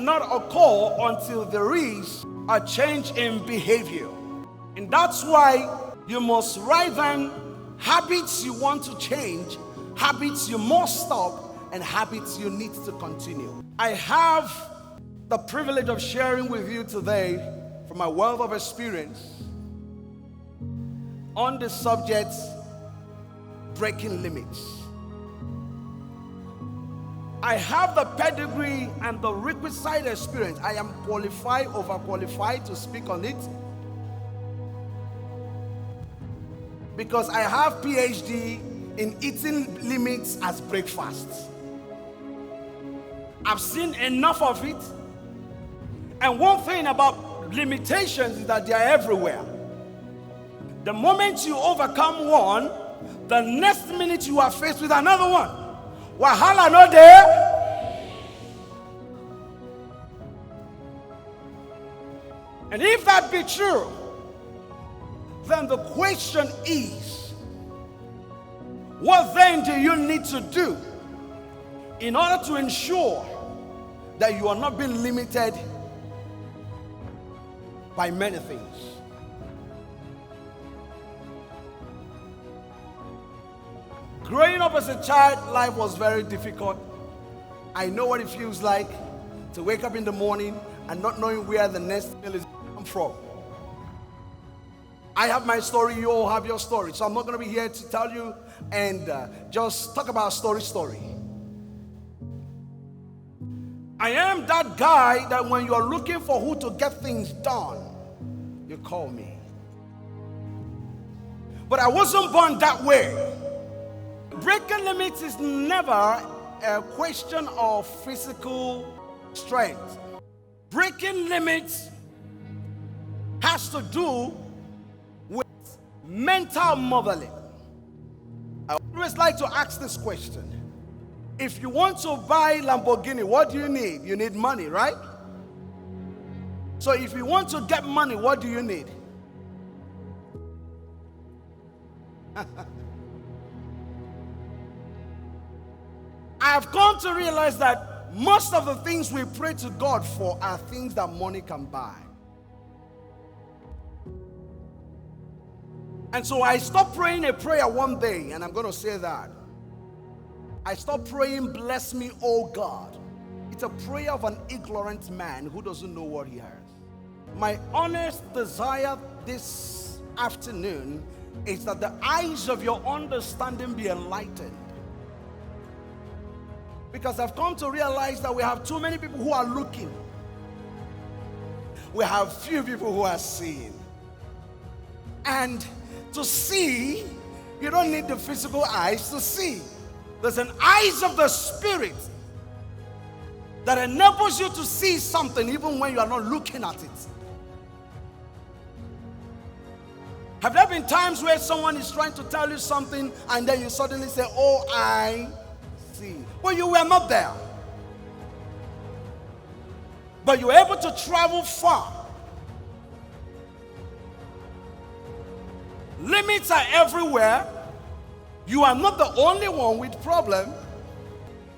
cannot occur until there is a change in behavior. And that's why you must write down habits you want to change, habits you must stop, and habits you need to continue. I have the privilege of sharing with you today from my wealth of experience on the subject breaking limits. I have the pedigree and the requisite experience. I am qualified, overqualified to speak on it because I have PhD in eating limits as breakfast. I've seen enough of it. And one thing about limitations is that they are everywhere. The moment you overcome one, the next minute you are faced with another one. Wahala no there. And if that be true, then the question is, what then do you need to do in order to ensure that you are not being limited by many things? Growing up as a child, life was very difficult. I know what it feels like to wake up in the morning and not knowing where the next meal is going to come from. I have my story, you all have your story. So I'm not going to be here to tell you and just talk about story. I am that guy that when you are looking for who to get things done, you call me. But I wasn't born that way. Breaking limits is never a question of physical strength. Breaking limits has to do with mental modeling. I always like to ask this question. If you want to buy Lamborghini, what do you need? You need money, right? So if you want to get money, what do you need? I've come to realize that most of the things we pray to God for are things that money can buy. And so I stopped praying a prayer one day, and I'm going to say that. I stopped praying, bless me, oh God. It's a prayer of an ignorant man who doesn't know what he has. My honest desire this afternoon is that the eyes of your understanding be enlightened. Because I've come to realize that we have too many people who are looking. We have few people who are seeing. And to see, you don't need the physical eyes to see. There's an eyes of the spirit that enables you to see something even when you are not looking at it. Have there been times where someone is trying to tell you something and then you suddenly say, oh, I see. Well, you were not there. But you were able to travel far. Limits are everywhere. You are not the only one with problem.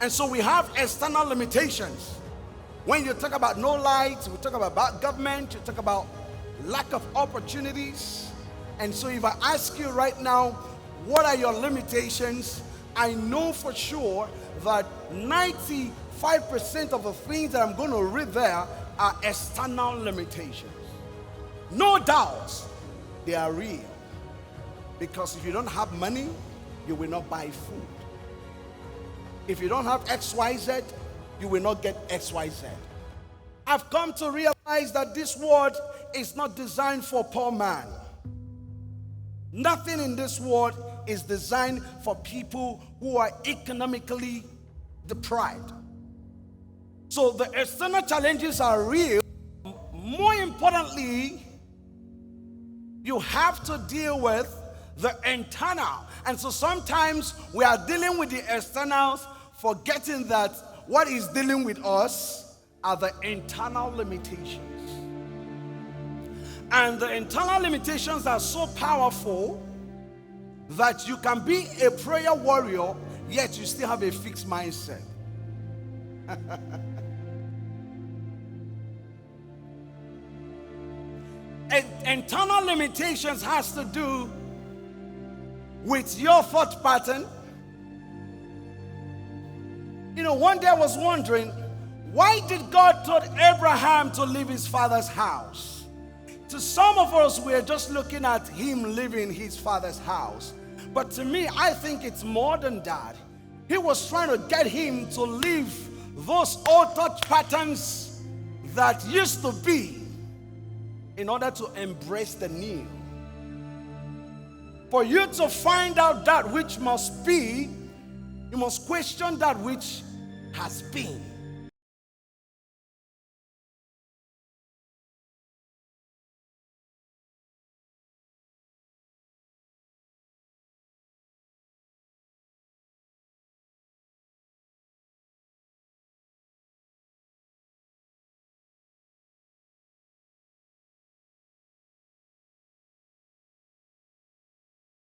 And so we have external limitations. When you talk about no lights, we talk about bad government, you talk about lack of opportunities. And so if I ask you right now, what are your limitations? I know for sure that 95% of the things that I'm going to read there are external limitations. No doubt they are real. Because if you don't have money, you will not buy food. If you don't have XYZ, you will not get XYZ. I've come to realize that this world is not designed for poor man. Nothing in this world is designed for people who are economically deprived. So the external challenges are real. More importantly, you have to deal with the internal. And so sometimes we are dealing with the externals, forgetting that what is dealing with us are the internal limitations. And the internal limitations are so powerful that you can be a prayer warrior, yet you still have a fixed mindset. internal limitations has to do with your thought pattern. One day I was wondering, why did God told Abraham to leave his father's house? To some of us, we're just looking at him leaving his father's house. But to me, I think it's more than that. He was trying to get him to leave those old thought patterns that used to be in order to embrace the new. For you to find out that which must be, you must question that which has been.